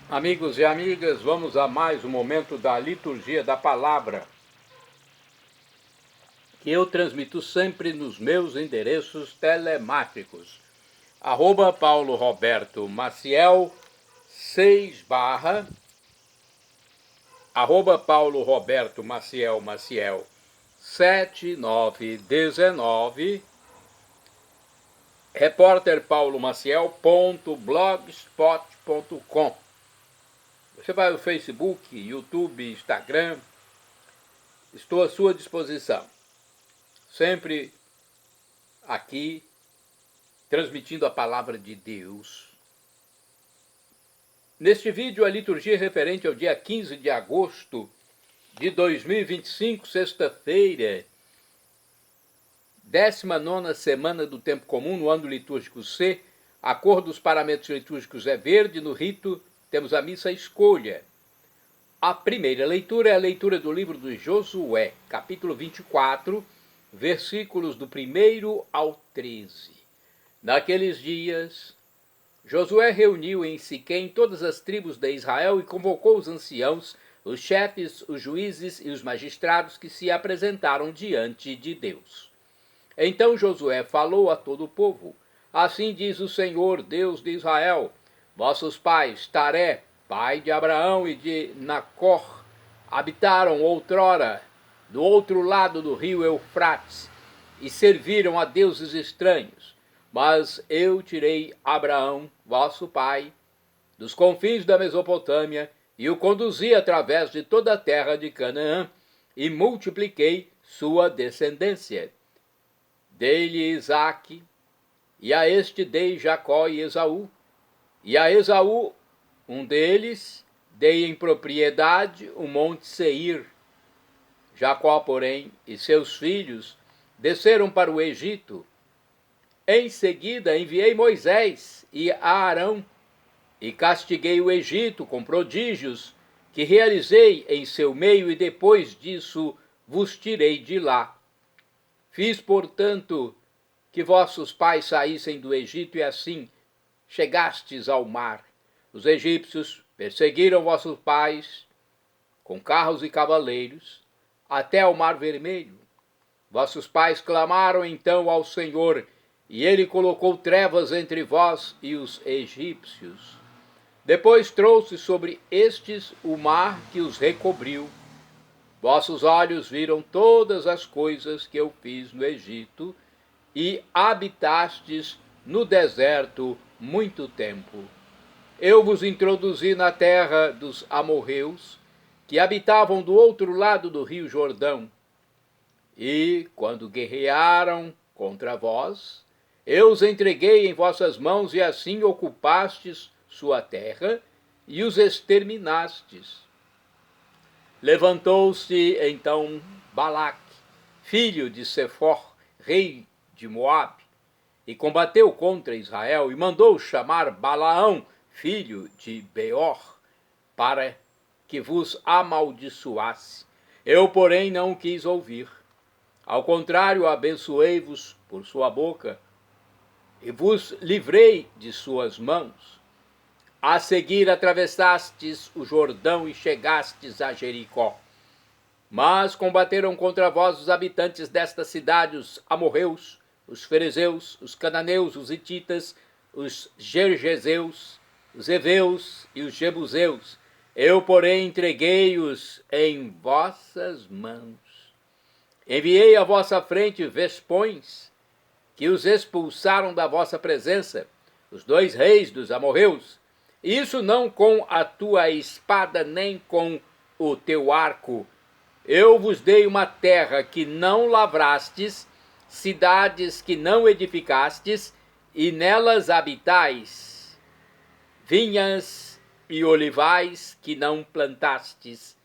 Amigos e amigas, vamos a mais um momento da liturgia da palavra, que eu transmito sempre nos meus endereços telemáticos. @Paulo Roberto Maciel 6 barra, @Paulo Roberto Maciel 7919, repórterpaulomaciel.blogspot.com. Você vai ao Facebook, YouTube, Instagram, estou à sua disposição. Sempre aqui, transmitindo a palavra de Deus. Neste vídeo, a liturgia referente ao dia 15 de agosto de 2025, sexta-feira, 19ª semana do tempo comum, no ano litúrgico C. A cor dos paramentos litúrgicos é verde. No rito, temos a missa escolha. A primeira leitura é a leitura do livro de Josué, capítulo 24, versículos do 1º ao 13. Naqueles dias, Josué reuniu em Siquém todas as tribos de Israel e convocou os anciãos, os chefes, os juízes e os magistrados que se apresentaram diante de Deus. Então Josué falou a todo o povo: Assim diz o Senhor, Deus de Israel: Vossos pais, Taré, pai de Abraão e de Nacor, habitaram outrora do outro lado do rio Eufrates e serviram a deuses estranhos. Mas eu tirei Abraão, vosso pai, dos confins da Mesopotâmia e o conduzi através de toda a terra de Canaã e multipliquei sua descendência. Dei-lhe Isaque, e a este dei Jacó e Esaú. E a Esaú, um deles, dei em propriedade o monte Seir. Jacó, porém, e seus filhos desceram para o Egito. Em seguida enviei Moisés e Arão, e castiguei o Egito com prodígios que realizei em seu meio, e depois disso vos tirei de lá. Fiz, portanto, que vossos pais saíssem do Egito, e assim chegastes ao mar. Os egípcios perseguiram vossos pais com carros e cavaleiros até ao mar Vermelho. Vossos pais clamaram então ao Senhor, e ele colocou trevas entre vós e os egípcios. Depois trouxe sobre estes o mar que os recobriu. Vossos olhos viram todas as coisas que eu fiz no Egito, e habitastes no deserto muito tempo. Eu vos introduzi na terra dos amorreus, que habitavam do outro lado do rio Jordão. E, quando guerrearam contra vós, eu os entreguei em vossas mãos, e assim ocupastes sua terra e os exterminastes. Levantou-se então Balaque, filho de Sefor, rei de Moabe, e combateu contra Israel, e mandou chamar Balaão, filho de Beor, para que vos amaldiçoasse. Eu, porém, não quis ouvir. Ao contrário, abençoei-vos por sua boca, e vos livrei de suas mãos. A seguir atravessastes o Jordão e chegastes a Jericó. Mas combateram contra vós os habitantes desta cidade, os amorreus, os ferezeus, os cananeus, os hititas, os gergeseus, os heveus e os jebuseus. Eu, porém, entreguei-os em vossas mãos. Enviei à vossa frente vespões, que os expulsaram da vossa presença, os 2 reis dos amorreus. Isso não com a tua espada, nem com o teu arco. Eu vos dei uma terra que não lavrastes, cidades que não edificastes, e nelas habitais, vinhas e olivais que não plantastes,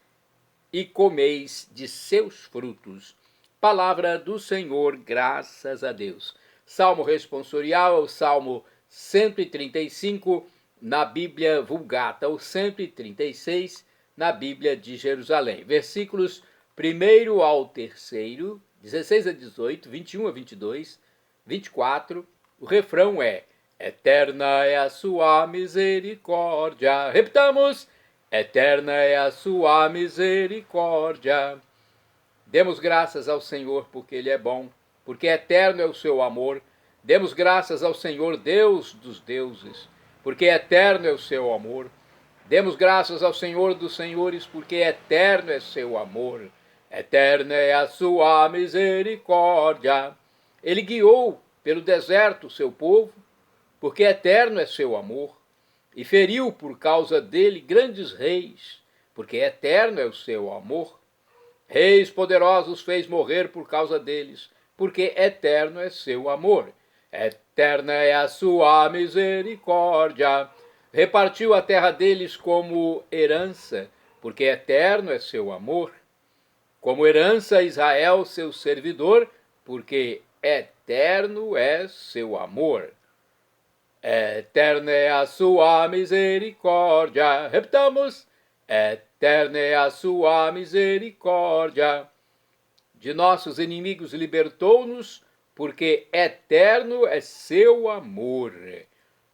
e comeis de seus frutos. Palavra do Senhor, graças a Deus. Salmo responsorial é o Salmo 135, na Bíblia Vulgata, ou 136, na Bíblia de Jerusalém. Versículos 1º ao 3º, 16 a 18, 21 a 22, 24. O refrão é: Eterna é a sua misericórdia. Repitamos: eterna é a sua misericórdia. Demos graças ao Senhor porque Ele é bom, porque eterno é o seu amor. Demos graças ao Senhor, Deus dos deuses, porque eterno é o seu amor. Demos graças ao Senhor dos senhores, porque eterno é seu amor. Eterna é a sua misericórdia. Ele guiou pelo deserto o seu povo, porque eterno é seu amor. E feriu por causa dele grandes reis, porque eterno é o seu amor. Reis poderosos fez morrer por causa deles, porque eterno é seu amor. Eterna é a sua misericórdia. Repartiu a terra deles como herança, porque eterno é seu amor. Como herança Israel, seu servidor, porque eterno é seu amor. Eterna é a sua misericórdia. Repitamos: eterna é a sua misericórdia. De nossos inimigos libertou-nos, porque eterno é seu amor.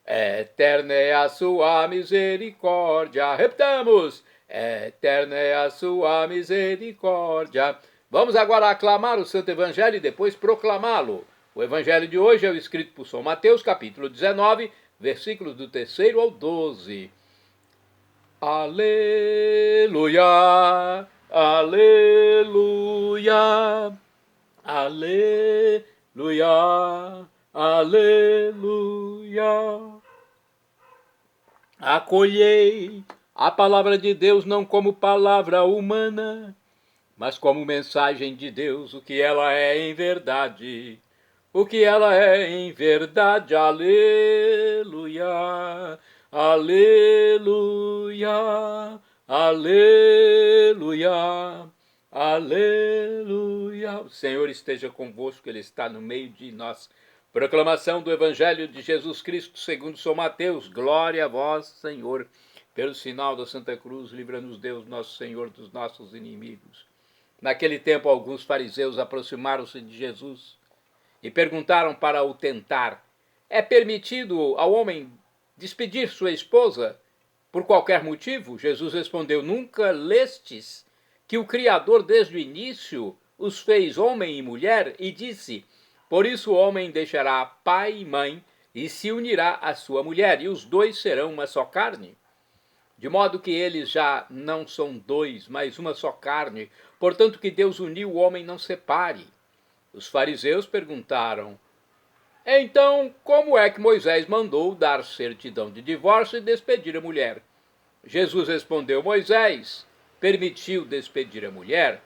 Eterna é a sua misericórdia. Repitamos: eterna é a sua misericórdia. Vamos agora aclamar o Santo Evangelho e depois proclamá-lo. O Evangelho de hoje é o escrito por São Mateus, capítulo 19, versículos do 3º ao 12. Aleluia, aleluia, aleluia, aleluia. Acolhei a palavra de Deus não como palavra humana, mas como mensagem de Deus, o que ela é em verdade. O que ela é em verdade, aleluia, aleluia, aleluia, aleluia. O Senhor esteja convosco, Ele está no meio de nós. Proclamação do Evangelho de Jesus Cristo segundo São Mateus. Glória a vós, Senhor. Pelo sinal da Santa Cruz, livra-nos Deus, nosso Senhor, dos nossos inimigos. Naquele tempo, alguns fariseus aproximaram-se de Jesus e perguntaram para o tentar: é permitido ao homem despedir sua esposa por qualquer motivo? Jesus respondeu: nunca lestes que o Criador desde o início os fez homem e mulher? E disse: por isso o homem deixará pai e mãe e se unirá à sua mulher, e os dois serão uma só carne. De modo que eles já não são dois, mas uma só carne. Portanto, que Deus uniu, o homem não separe. Os fariseus perguntaram: então, como é que Moisés mandou dar certidão de divórcio e despedir a mulher? Jesus respondeu: Moisés permitiu despedir a mulher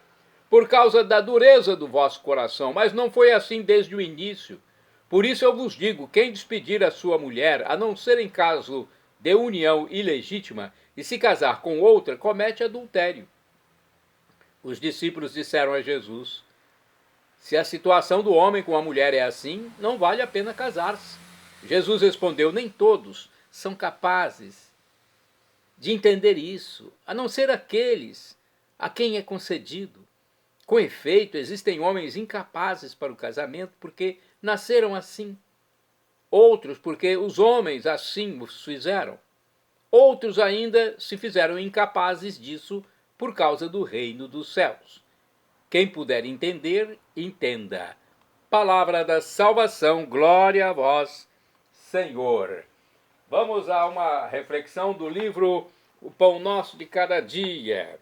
por causa da dureza do vosso coração, mas não foi assim desde o início. Por isso eu vos digo, quem despedir a sua mulher, a não ser em caso de união ilegítima, e se casar com outra, comete adultério. Os discípulos disseram a Jesus: se a situação do homem com a mulher é assim, não vale a pena casar-se. Jesus respondeu: nem todos são capazes de entender isso, a não ser aqueles a quem é concedido. Com efeito, existem homens incapazes para o casamento porque nasceram assim. Outros porque os homens assim os fizeram. Outros ainda se fizeram incapazes disso por causa do reino dos céus. Quem puder entender, entenda. Palavra da salvação, glória a vós, Senhor. Vamos a uma reflexão do livro O Pão Nosso de Cada Dia.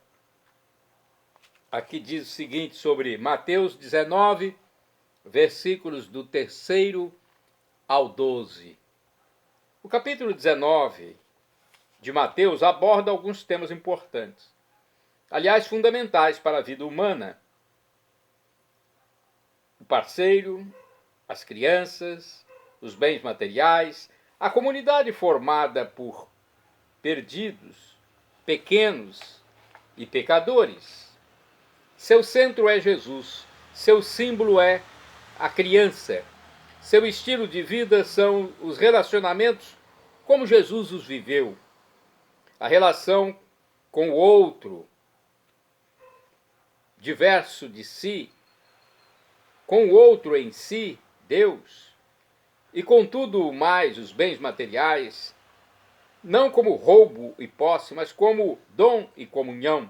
Aqui diz o seguinte sobre Mateus 19, versículos do 3º ao 12. O capítulo 19 de Mateus aborda alguns temas importantes, aliás, fundamentais para a vida humana. O parceiro, as crianças, os bens materiais, a comunidade formada por perdidos, pequenos e pecadores. Seu centro é Jesus, seu símbolo é a criança, seu estilo de vida são os relacionamentos como Jesus os viveu. A relação com o outro, diverso de si, com o outro em si, Deus, E contudo mais os bens materiais, não como roubo e posse, mas como dom e comunhão.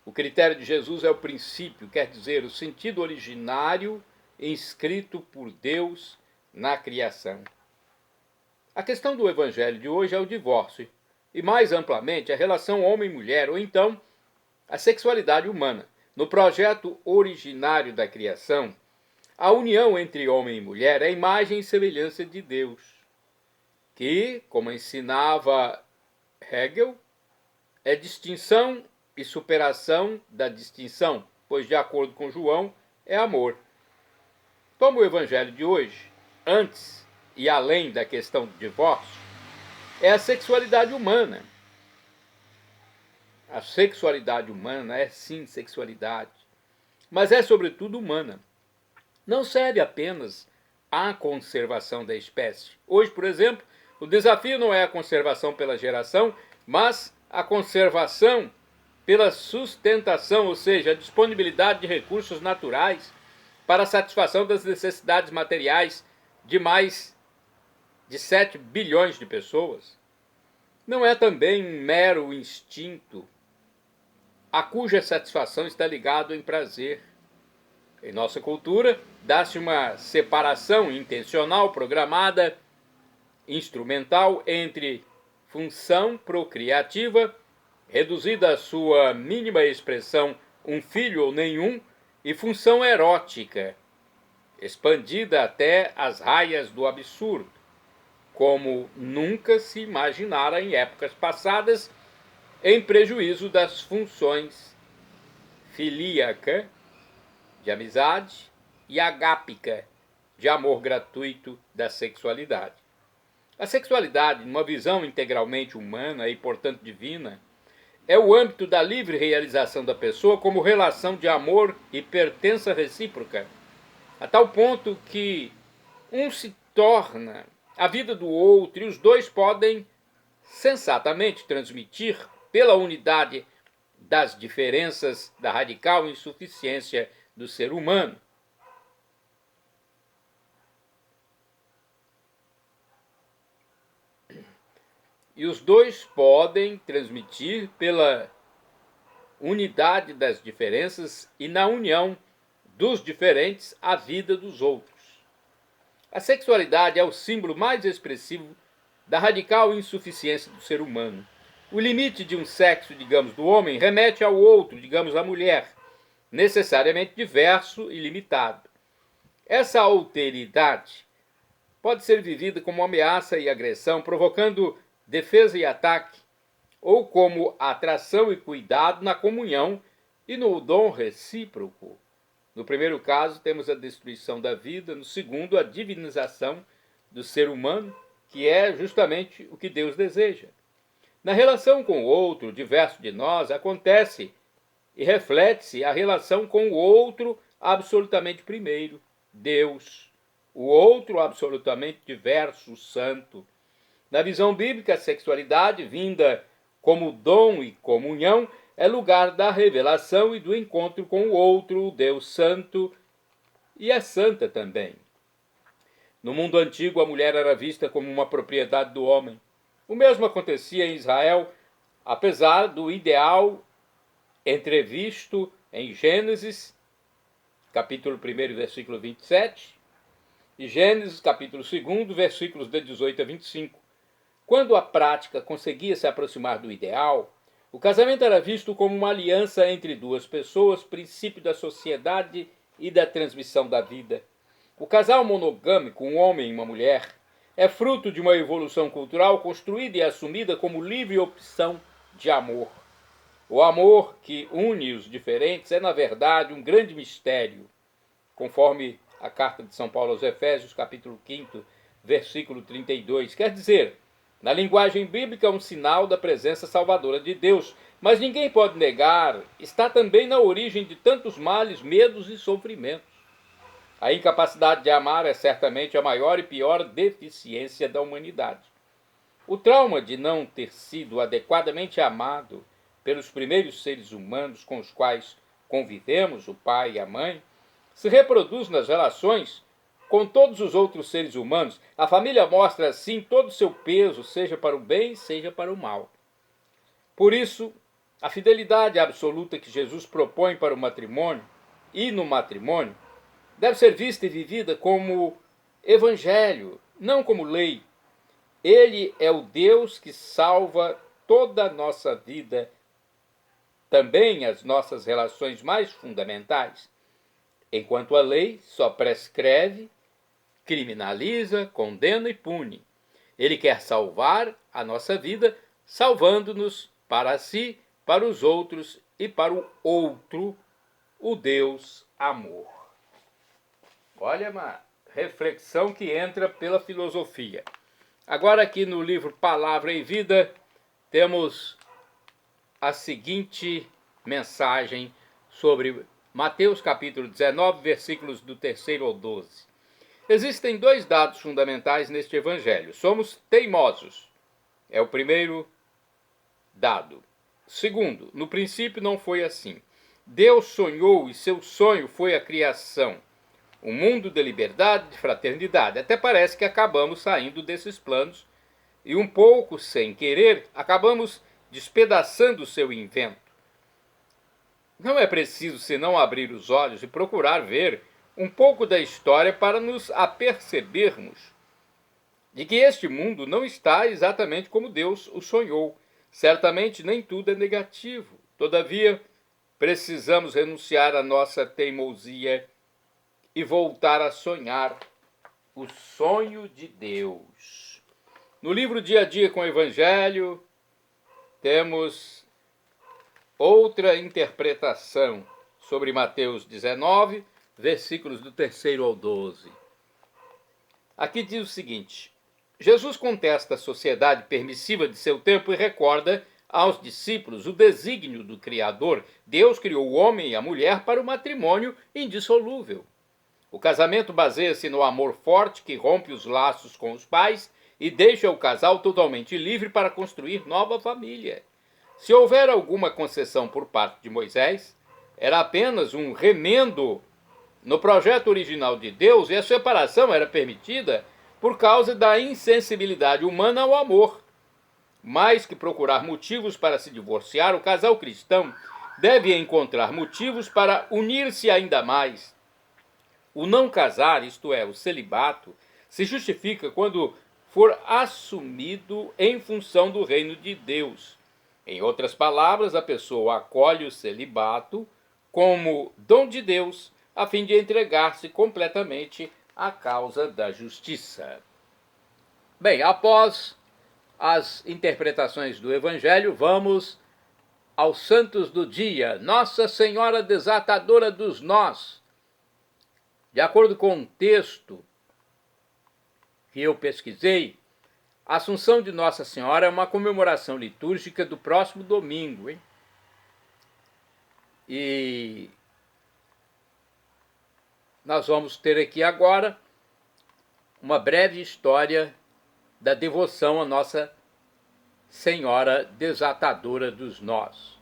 O critério de Jesus é o princípio, quer dizer, o sentido originário inscrito por Deus na criação. A questão do evangelho de hoje é o divórcio, e mais amplamente a relação homem-mulher, ou então a sexualidade humana. No projeto originário da criação, a união entre homem e mulher é a imagem e semelhança de Deus, que, como ensinava Hegel, é distinção e superação da distinção, pois, de acordo com João, é amor. Toma o evangelho de hoje, antes e além da questão do divórcio, é a sexualidade humana. A sexualidade humana é sim sexualidade, mas é sobretudo humana. Não serve apenas à conservação da espécie. Hoje, por exemplo, o desafio não é a conservação pela geração, mas a conservação pela sustentação, ou seja, a disponibilidade de recursos naturais para a satisfação das necessidades materiais de mais de 7 bilhões de pessoas. Não é também um mero instinto a cuja satisfação está ligado em prazer. Em nossa cultura, dá-se uma separação intencional, programada, instrumental entre função procriativa, reduzida à sua mínima expressão, um filho ou nenhum, e função erótica, expandida até as raias do absurdo, como nunca se imaginara em épocas passadas, em prejuízo das funções filíaca, de amizade, e agápica, de amor gratuito da sexualidade. A sexualidade, numa visão integralmente humana e, portanto, divina, é o âmbito da livre realização da pessoa como relação de amor e pertença recíproca, a tal ponto que um se torna a vida do outro e os dois podem sensatamente transmitir, pela unidade das diferenças da radical insuficiência do ser humano, e os dois podem transmitir pela unidade das diferenças e na união dos diferentes a vida dos outros. A sexualidade é o símbolo mais expressivo da radical insuficiência do ser humano. O limite de um sexo, digamos, do homem, remete ao outro, digamos, à mulher, necessariamente diverso e limitado. Essa alteridade pode ser vivida como ameaça e agressão, provocando defesa e ataque, ou como atração e cuidado na comunhão e no dom recíproco. No primeiro caso, temos a destruição da vida, no segundo, a divinização do ser humano, que é justamente o que Deus deseja. Na relação com o outro, diverso de nós, acontece e reflete-se a relação com o outro absolutamente primeiro, Deus. O outro absolutamente diverso, santo. Na visão bíblica, a sexualidade, vinda como dom e comunhão, é lugar da revelação e do encontro com o outro, o Deus santo, e é santa também. No mundo antigo, a mulher era vista como uma propriedade do homem. O mesmo acontecia em Israel, apesar do ideal entrevisto em Gênesis, capítulo 1, versículo 27, e Gênesis, capítulo 2, versículos de 18 a 25. Quando a prática conseguia se aproximar do ideal, o casamento era visto como uma aliança entre duas pessoas, princípio da sociedade e da transmissão da vida. O casal monogâmico, um homem e uma mulher, é fruto de uma evolução cultural construída e assumida como livre opção de amor. O amor que une os diferentes é, na verdade, um grande mistério, conforme a carta de São Paulo aos Efésios, capítulo 5, versículo 32. Quer dizer, na linguagem bíblica, um sinal da presença salvadora de Deus, mas ninguém pode negar, está também na origem de tantos males, medos e sofrimentos. A incapacidade de amar é certamente a maior e pior deficiência da humanidade. O trauma de não ter sido adequadamente amado pelos primeiros seres humanos com os quais convivemos, o pai e a mãe, se reproduz nas relações com todos os outros seres humanos, a família mostra assim todo o seu peso, seja para o bem, seja para o mal. Por isso, a fidelidade absoluta que Jesus propõe para o matrimônio e no matrimônio deve ser vista e vivida como evangelho, não como lei. Ele é o Deus que salva toda a nossa vida, também as nossas relações mais fundamentais, enquanto a lei só prescreve, criminaliza, condena e pune. Ele quer salvar a nossa vida, salvando-nos para si, para os outros e para o outro, o Deus amor. Olha uma reflexão que entra pela filosofia. Agora aqui no livro Palavra e Vida, temos a seguinte mensagem sobre Mateus capítulo 19, versículos do 3º ao 12. Existem dois dados fundamentais neste evangelho. Somos teimosos. É o primeiro dado. Segundo, no princípio não foi assim. Deus sonhou e seu sonho foi a criação. Um mundo de liberdade, de fraternidade. Até parece que acabamos saindo desses planos e um pouco sem querer acabamos despedaçando o seu invento. Não é preciso senão abrir os olhos e procurar ver um pouco da história para nos apercebermos de que este mundo não está exatamente como Deus o sonhou. Certamente nem tudo é negativo. Todavia, precisamos renunciar à nossa teimosia e voltar a sonhar o sonho de Deus. No livro Dia a Dia com o Evangelho, temos outra interpretação sobre Mateus 19, versículos do 3º ao 12. Aqui diz o seguinte: Jesus contesta a sociedade permissiva de seu tempo e recorda aos discípulos o desígnio do Criador. Deus criou o homem e a mulher para o matrimônio indissolúvel. O casamento baseia-se no amor forte que rompe os laços com os pais e deixa o casal totalmente livre para construir nova família. Se houver alguma concessão por parte de Moisés, era apenas um remendo no projeto original de Deus, e a separação era permitida por causa da insensibilidade humana ao amor. Mais que procurar motivos para se divorciar, o casal cristão deve encontrar motivos para unir-se ainda mais. O não casar, isto é, o celibato, se justifica quando for assumido em função do reino de Deus. Em outras palavras, a pessoa acolhe o celibato como dom de Deus, a fim de entregar-se completamente à causa da justiça. Bem, após as interpretações do Evangelho, vamos aos santos do dia. Nossa Senhora Desatadora dos Nós. De acordo com um texto que eu pesquisei, a Assunção de Nossa Senhora é uma comemoração litúrgica do próximo domingo, hein? E nós vamos ter aqui agora uma breve história da devoção à Nossa Senhora Desatadora dos Nós.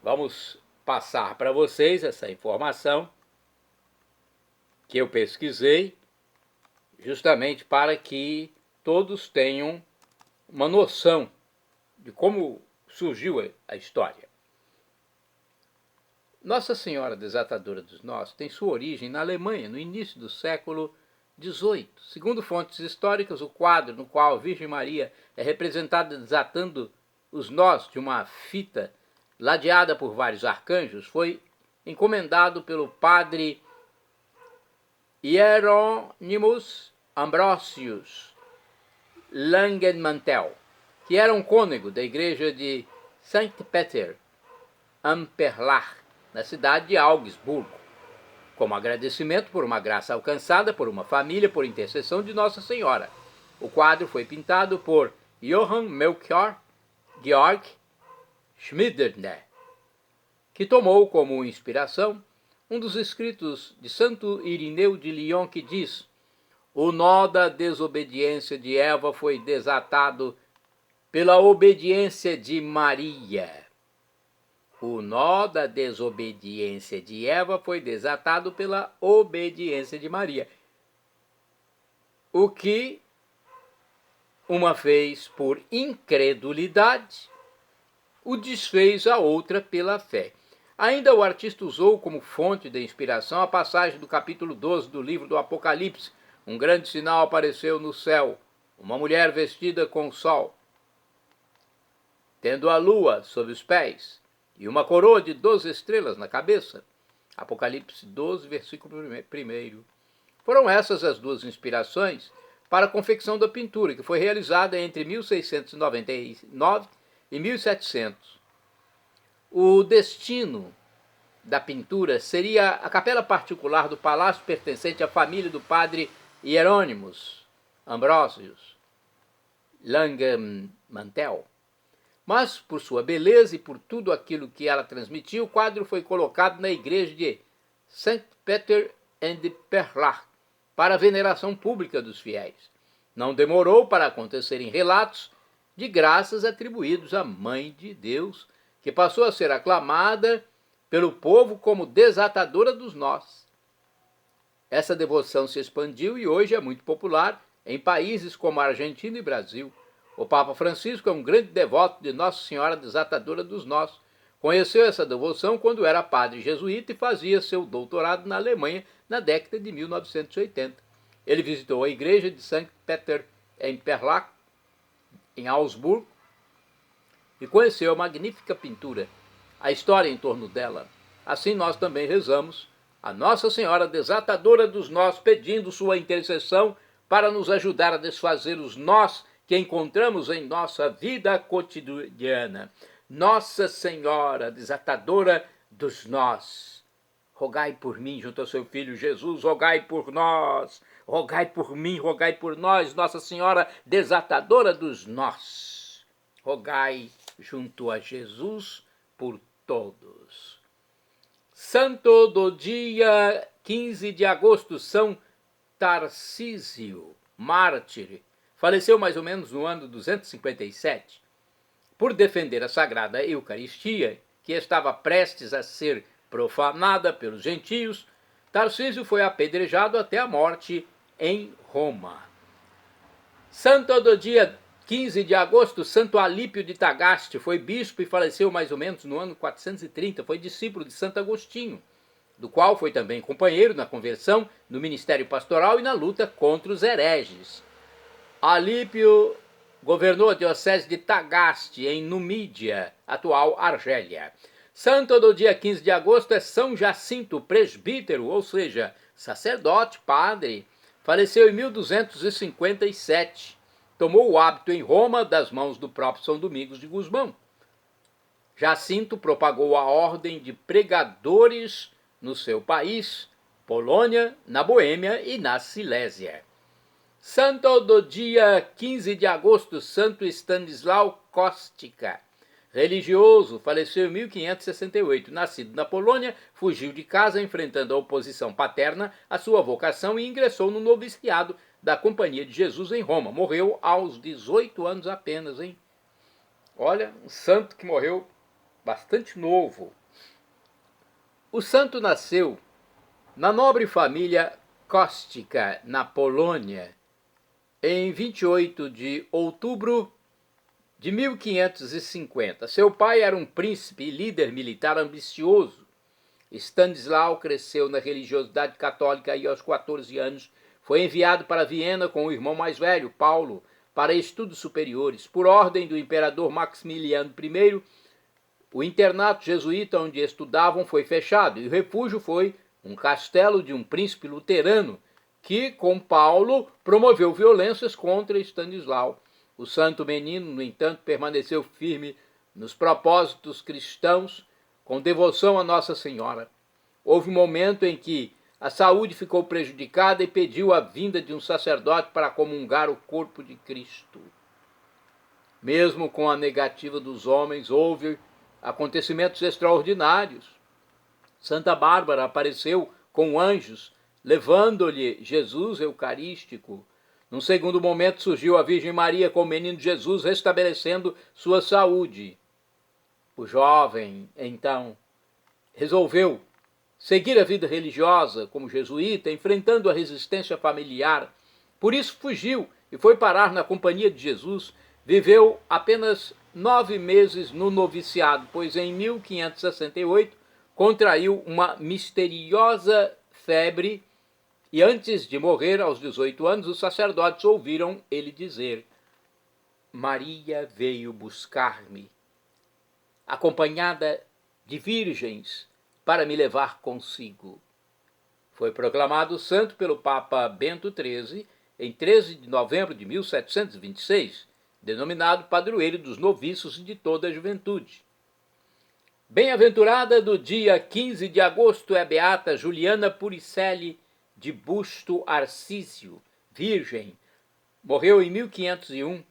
Vamos passar para vocês essa informação que eu pesquisei, justamente para que todos tenham uma noção de como surgiu a história. Nossa Senhora Desatadora dos Nós tem sua origem na Alemanha, no início do século XVIII. Segundo fontes históricas, o quadro no qual a Virgem Maria é representada desatando os nós de uma fita ladeada por vários arcanjos foi encomendado pelo padre Hieronymus Ambrosius Langenmantel, que era um cônego da igreja de St. Peter am Perlach, na cidade de Augsburgo, como agradecimento por uma graça alcançada por uma família por intercessão de Nossa Senhora. O quadro foi pintado por Johann Melchior Georg Schmiedner, que tomou como inspiração um dos escritos de Santo Irineu de Lyon, que diz: o nó da desobediência de Eva foi desatado pela obediência de Maria. O nó da desobediência de Eva foi desatado pela obediência de Maria. O que uma fez por incredulidade, o desfez a outra pela fé. Ainda o artista usou como fonte de inspiração a passagem do capítulo 12 do livro do Apocalipse. Um grande sinal apareceu no céu, uma mulher vestida com o sol, tendo a lua sob os pés, e uma coroa de 12 estrelas na cabeça. Apocalipse 12, versículo 1. Foram essas as duas inspirações para a confecção da pintura, que foi realizada entre 1699 e 1700. O destino da pintura seria a capela particular do palácio pertencente à família do padre Hieronymus Ambrosius Langemantel. Mas, por sua beleza e por tudo aquilo que ela transmitia, o quadro foi colocado na igreja de St. Peter and Perlach para a veneração pública dos fiéis. Não demorou para acontecerem relatos de graças atribuídos à Mãe de Deus, que passou a ser aclamada pelo povo como desatadora dos nós. Essa devoção se expandiu e hoje é muito popular em países como a Argentina e Brasil. O Papa Francisco é um grande devoto de Nossa Senhora Desatadora dos Nós. Conheceu essa devoção quando era padre jesuíta e fazia seu doutorado na Alemanha na década de 1980. Ele visitou a igreja de St. Peter em Perlach, em Augsburgo, e conheceu a magnífica pintura, a história em torno dela. Assim nós também rezamos a Nossa Senhora Desatadora dos Nós, pedindo sua intercessão para nos ajudar a desfazer os nós que encontramos em nossa vida cotidiana. Nossa Senhora Desatadora dos Nós, rogai por mim junto ao seu Filho Jesus, rogai por nós, rogai por mim, rogai por nós, Nossa Senhora Desatadora dos Nós, rogai junto a Jesus por todos. Santo do dia 15 de agosto, São Tarcísio, mártir, faleceu mais ou menos no ano 257. Por defender a Sagrada Eucaristia, que estava prestes a ser profanada pelos gentios, Tarcísio foi apedrejado até a morte em Roma. Santo do dia 15 de agosto, Santo Alípio de Tagaste, foi bispo e faleceu mais ou menos no ano 430, foi discípulo de Santo Agostinho, do qual foi também companheiro na conversão, no ministério pastoral e na luta contra os hereges. Alípio governou a diocese de Tagaste, em Numídia, atual Argélia. Santo do dia 15 de agosto é São Jacinto, presbítero, ou seja, sacerdote, padre. Faleceu em 1257. Tomou o hábito em Roma das mãos do próprio São Domingos de Gusmão. Jacinto propagou a ordem de pregadores no seu país, Polônia, na Boêmia e na Silésia. Santo do dia 15 de agosto, Santo Stanislau Kostka, religioso, faleceu em 1568. Nascido na Polônia, fugiu de casa enfrentando a oposição paterna à sua vocação e ingressou no noviciado da Companhia de Jesus em Roma. Morreu aos 18 anos apenas, hein? Olha, um santo que morreu bastante novo. O santo nasceu na nobre família Kostka, na Polônia, em 28 de outubro de 1550. Seu pai era um príncipe e líder militar ambicioso. Stanislau cresceu na religiosidade católica e aos 14 anos foi enviado para Viena com o irmão mais velho, Paulo, para estudos superiores. Por ordem do imperador Maximiliano I, o internato jesuíta onde estudavam foi fechado e o refúgio foi um castelo de um príncipe luterano que, com Paulo, promoveu violências contra Stanislau. O santo menino, no entanto, permaneceu firme nos propósitos cristãos, com devoção a Nossa Senhora. Houve um momento em que a saúde ficou prejudicada e pediu a vinda de um sacerdote para comungar o corpo de Cristo. Mesmo com a negativa dos homens, houve acontecimentos extraordinários. Santa Bárbara apareceu com anjos, levando-lhe Jesus eucarístico. Num segundo momento surgiu a Virgem Maria com o menino Jesus, restabelecendo sua saúde. O jovem, então, resolveu seguir a vida religiosa como jesuíta, enfrentando a resistência familiar. Por isso fugiu e foi parar na Companhia de Jesus. Viveu apenas 9 meses no noviciado, pois em 1568 contraiu uma misteriosa febre e antes de morrer, aos 18 anos, os sacerdotes ouviram ele dizer: Maria veio buscar-me, acompanhada de virgens, para me levar consigo. Foi proclamado santo pelo Papa Bento XIII em 13 de novembro de 1726, denominado padroeiro dos noviços e de toda a juventude. Bem-aventurada do dia 15 de agosto é a beata Juliana Puricelli de Busto Arcísio, virgem. Morreu em 1501.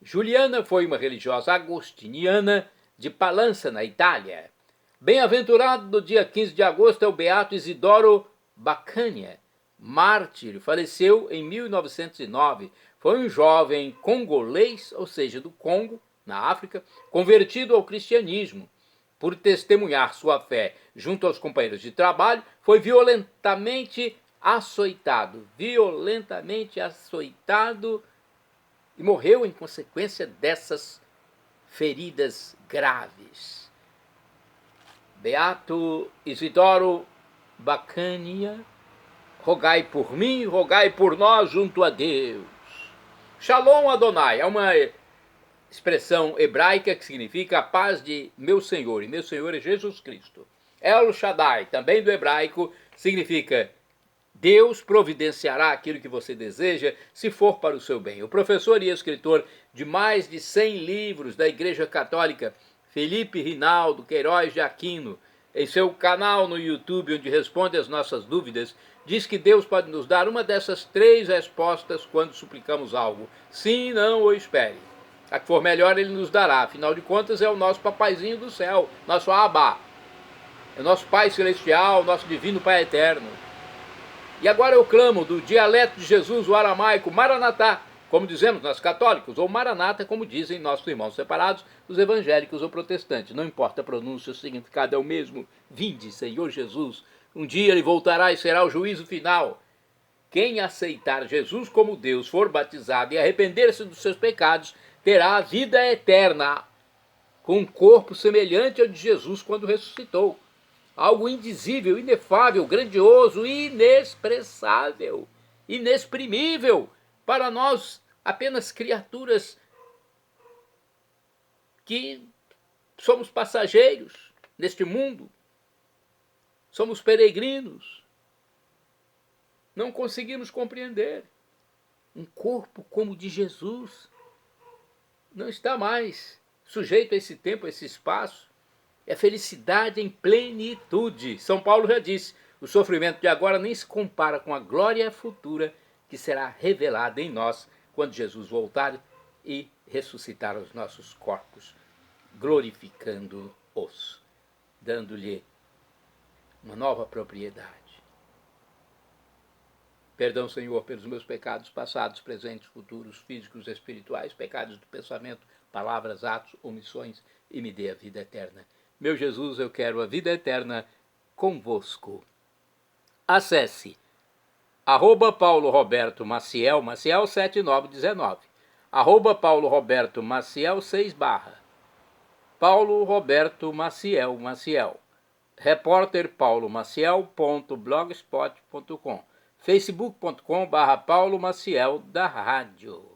Juliana foi uma religiosa agostiniana de Palanza, na Itália. Bem-aventurado do dia 15 de agosto é o beato Isidoro Bacania, mártir, faleceu em 1909. Foi um jovem congolês, ou seja, do Congo, na África, convertido ao cristianismo. Por testemunhar sua fé junto aos companheiros de trabalho, foi violentamente açoitado e morreu em consequência dessas feridas graves. Beato Isidoro Bacania, rogai por mim, rogai por nós junto a Deus. Shalom Adonai é uma expressão hebraica que significa a paz de meu Senhor, e meu Senhor é Jesus Cristo. El Shaddai, também do hebraico, significa Deus providenciará aquilo que você deseja, se for para o seu bem. O professor e escritor de mais de 100 livros da Igreja Católica, Felipe Rinaldo Queiroz de Aquino, em seu canal no YouTube, onde responde às nossas dúvidas, diz que Deus pode nos dar uma dessas 3 respostas quando suplicamos algo: sim, não ou espere. A que for melhor ele nos dará, afinal de contas é o nosso papaizinho do céu, nosso Abba, é o nosso Pai Celestial, nosso Divino Pai Eterno. E agora eu clamo do dialeto de Jesus, o aramaico, Maranatá, como dizemos nós católicos, ou Maranata, como dizem nossos irmãos separados, os evangélicos ou protestantes. Não importa a pronúncia, o significado é o mesmo. Vinde, Senhor Jesus, um dia ele voltará e será o juízo final. Quem aceitar Jesus como Deus, for batizado e arrepender-se dos seus pecados, terá a vida eterna, com um corpo semelhante ao de Jesus quando ressuscitou. Algo indizível, inefável, grandioso, inexpressável, inexprimível, para nós apenas criaturas que somos passageiros neste mundo, somos peregrinos, não conseguimos compreender. Um corpo como o de Jesus não está mais sujeito a esse tempo, a esse espaço. É felicidade em plenitude. São Paulo já disse, o sofrimento de agora nem se compara com a glória futura que será revelada em nós quando Jesus voltar e ressuscitar os nossos corpos, glorificando-os, dando-lhe uma nova propriedade. Perdão, Senhor, pelos meus pecados passados, presentes, futuros, físicos, espirituais, pecados do pensamento, palavras, atos, omissões, e me dê a vida eterna. Meu Jesus, eu quero a vida eterna convosco. Acesse @Paulo Roberto Maciel, Maciel 7919, @Paulo Roberto Maciel 6 /, Paulo Roberto Maciel, Maciel, repórterpaulomaciel.blogspot.com, facebook.com/Paulo Maciel da Rádio.